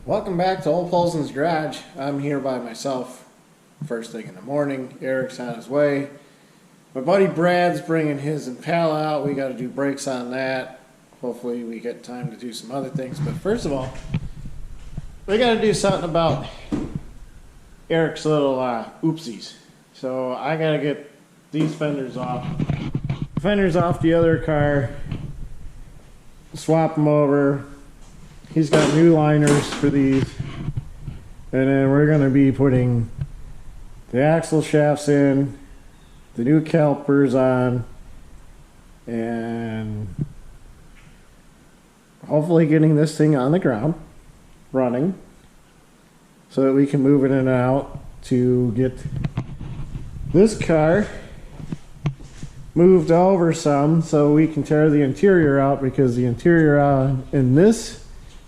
Welcome back to Old Paulson's Garage. I'm here by myself first thing in the morning. Eric's on his way. My buddy Brad's bringing his Impala out. We got to do brakes on that. Hopefully we get time to do some other things. But first of all, we got to do something about Eric's little oopsies. So I got to get these fenders off. Fenders off the other car. Swap them over. He's got new liners for these, and then we're going to be putting the axle shafts in, the new calipers on, and hopefully getting this thing on the ground running so that we can move it in and out to get this car moved over some so we can tear the interior out, because the interior in this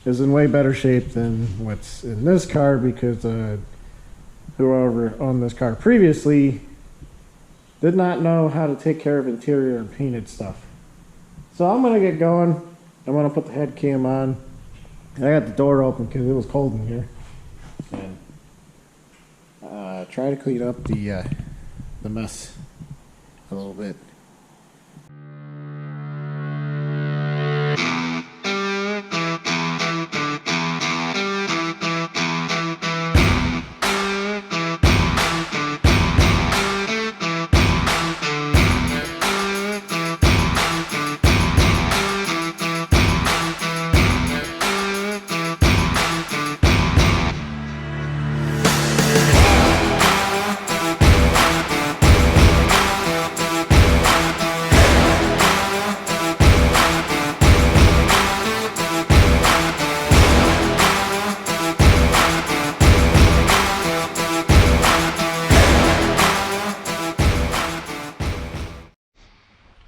is in way better shape than what's in this car, because whoever owned this car previously did not know how to take care of interior and painted stuff. So I'm gonna get going. I'm gonna put the head cam on. I got the door open because it was cold in here, and try to clean up the mess a little bit.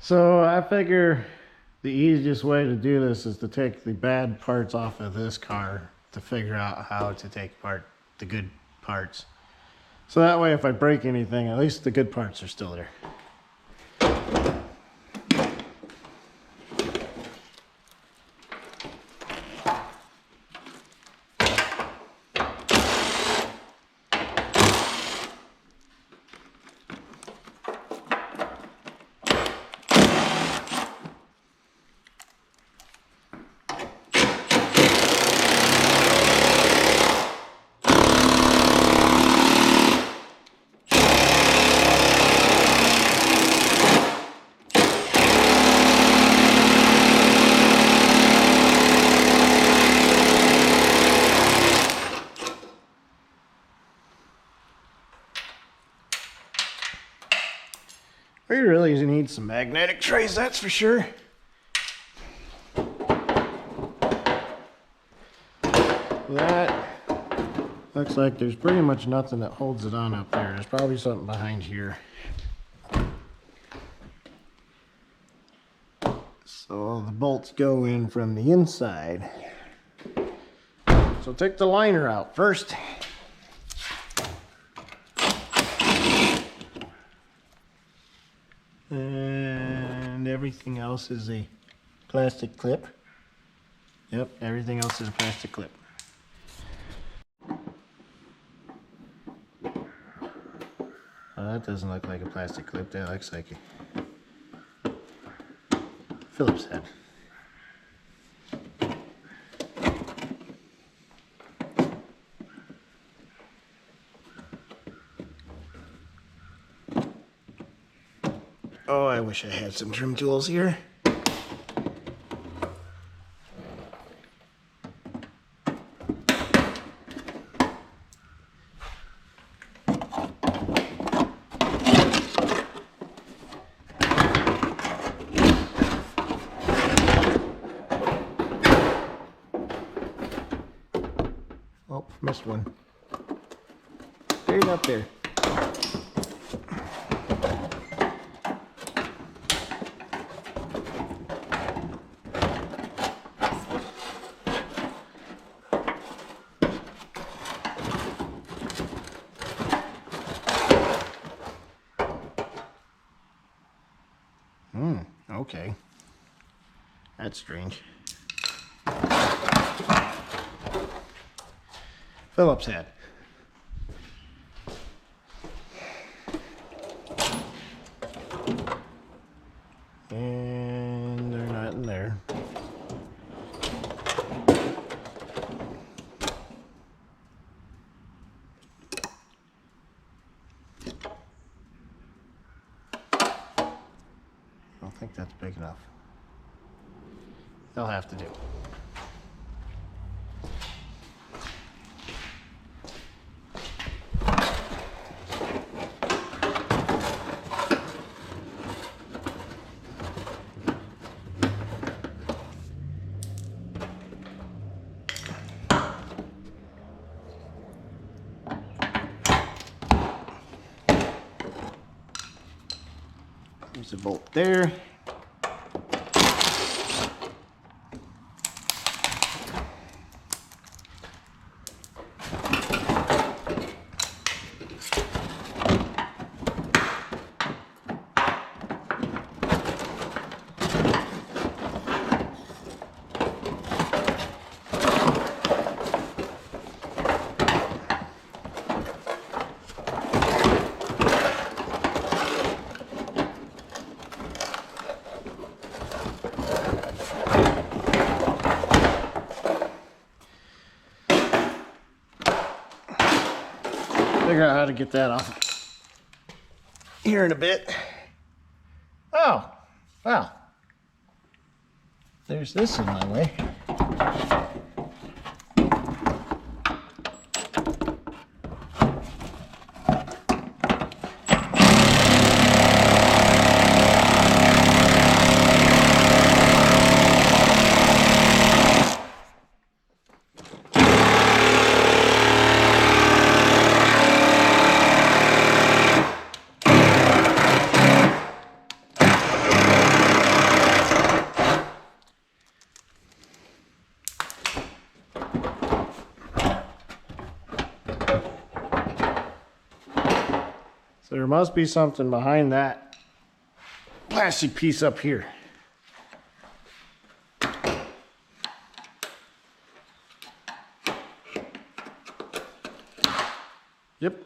So I figure the easiest way to do this is to take the bad parts off of this car to figure out how to take apart the good parts. So that way if I break anything, at least the good parts are still there. We really need some magnetic trays, that's for sure. That looks like there's pretty much nothing that holds it on up there. There's probably something behind here. So the bolts go in from the inside. So take the liner out first. And everything else is a plastic clip. Yep, everything else is a plastic clip. That doesn't look like a plastic clip. That looks like a Phillips head. Oh, I wish I had some trim tools here. Oh, missed one. Straight up there. Okay. That's strange. Phillips head. And they're not in there. I don't think that's big enough. They'll have to do. There's a bolt there. Figure out how to get that off here in a bit. Oh, well, there's this in my way. So there must be something behind that plastic piece up here. Yep.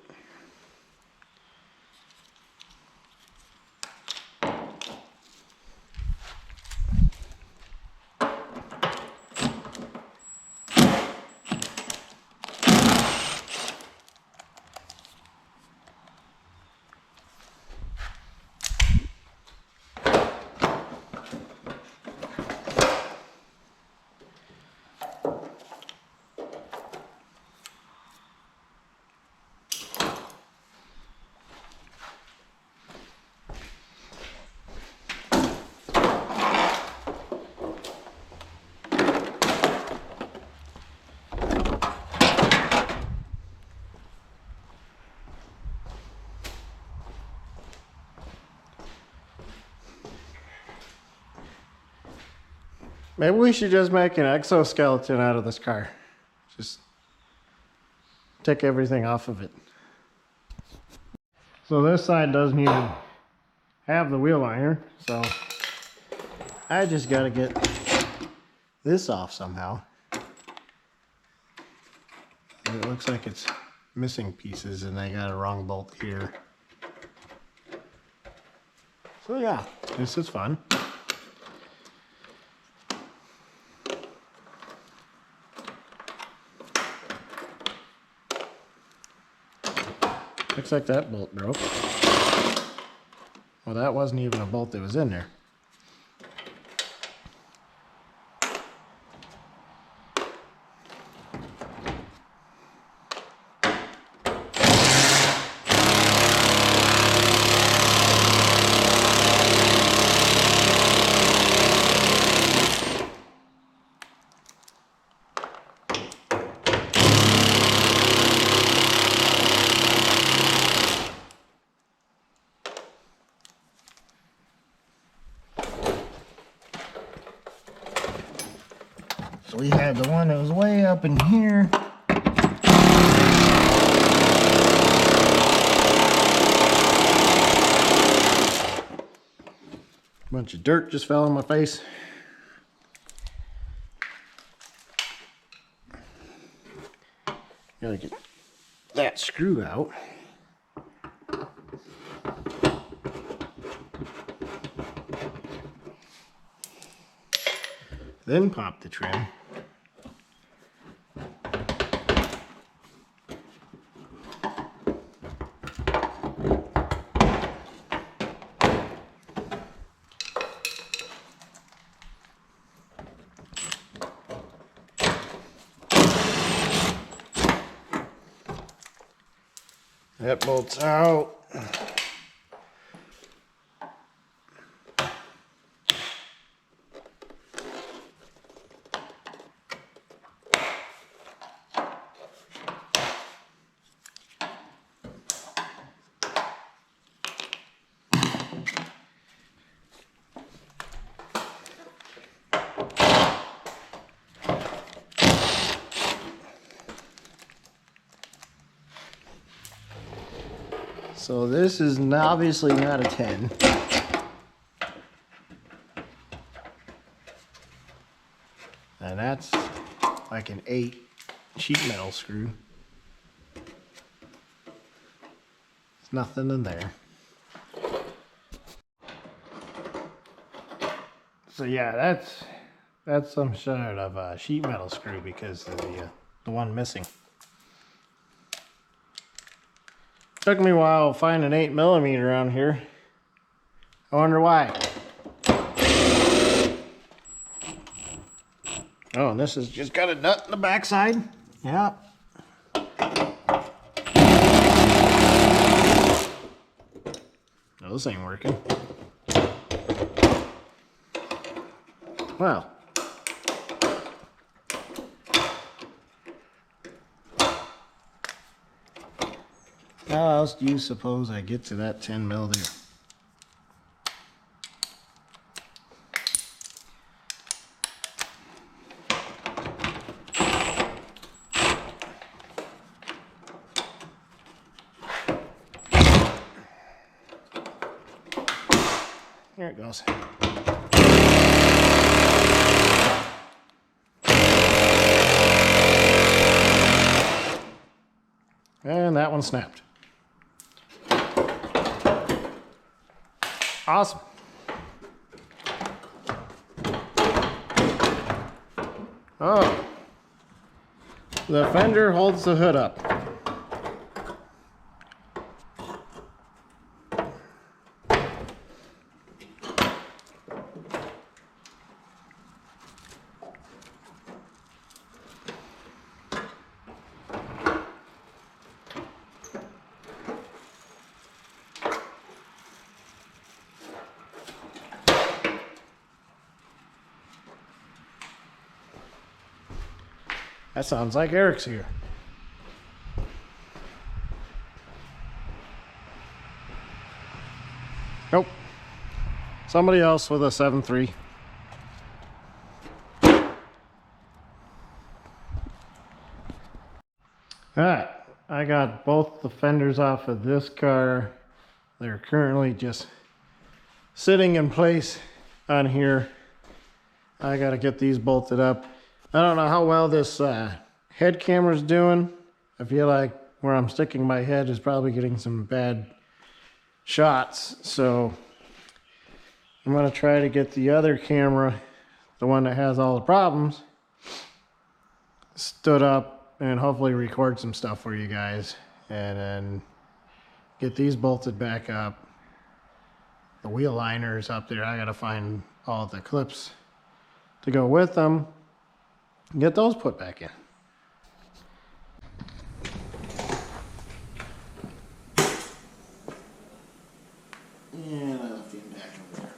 Maybe we should just make an exoskeleton out of this car. Just take everything off of it. So this side doesn't even have the wheel liner, so I just gotta get this off somehow. It looks like it's missing pieces and I got a wrong bolt here. So yeah, this is fun. Looks like that bolt broke. Well, that wasn't even a bolt that was in there. So we had the one that was way up in here. Bunch of dirt just fell on my face. Gotta get that screw out. Then pop the trim. That bolts out. So this is obviously not a 10. And that's like an 8 sheet metal screw. There's nothing in there. So yeah, that's some sort of a sheet metal screw because of the one missing. Took me a while to find an 8mm around here. I wonder why. Oh, and this has just got a nut in the backside. Yeah. No, this ain't working. Well. How else do you suppose I get to that 10mm there? There it goes. And that one snapped. Awesome. Oh, the fender holds the hood up. That sounds like Eric's here. Nope. Somebody else with a 7.3. Alright, I got both the fenders off of this car. They're currently just sitting in place on here. I gotta get these bolted up. I don't know how well this head camera's doing. I feel like where I'm sticking my head is probably getting some bad shots. So I'm gonna try to get the other camera, the one that has all the problems, stood up and hopefully record some stuff for you guys. And then get these bolted back up. The wheel liners up there, I gotta find all the clips to go with them. Get those put back in. And I left him back over there.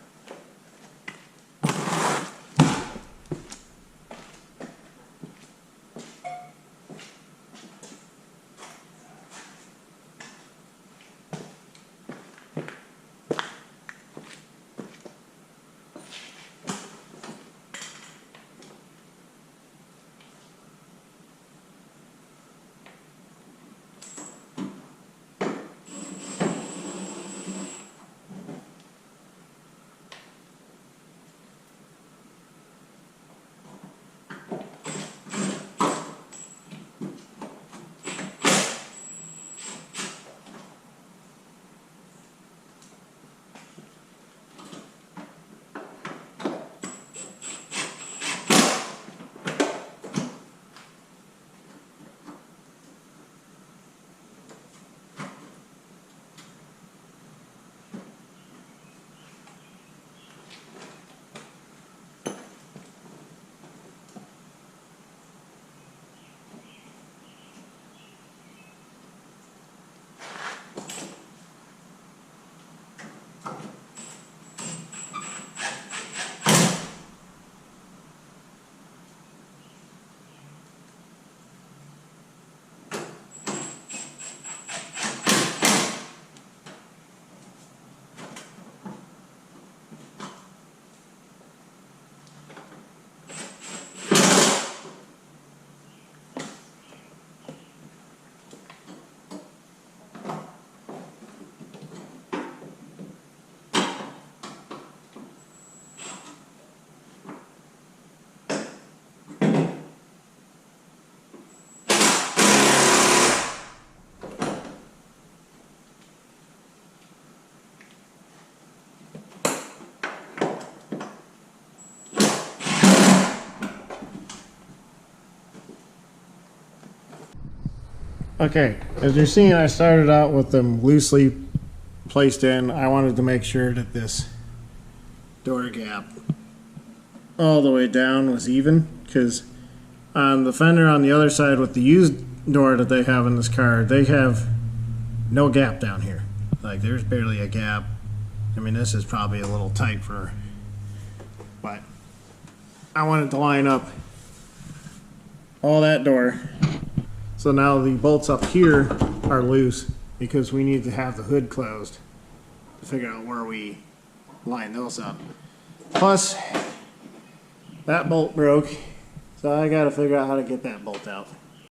Okay, as you're seeing, I started out with them loosely placed in. I wanted to make sure that this door gap all the way down was even, because on the fender on the other side with the used door that they have in this car, they have no gap down here. Like, there's barely a gap. I mean, this is probably a little tight for, but I wanted to line up all that door. So now the bolts up here are loose because we need to have the hood closed to figure out where we line those up. Plus, that bolt broke, so I gotta figure out how to get that bolt out.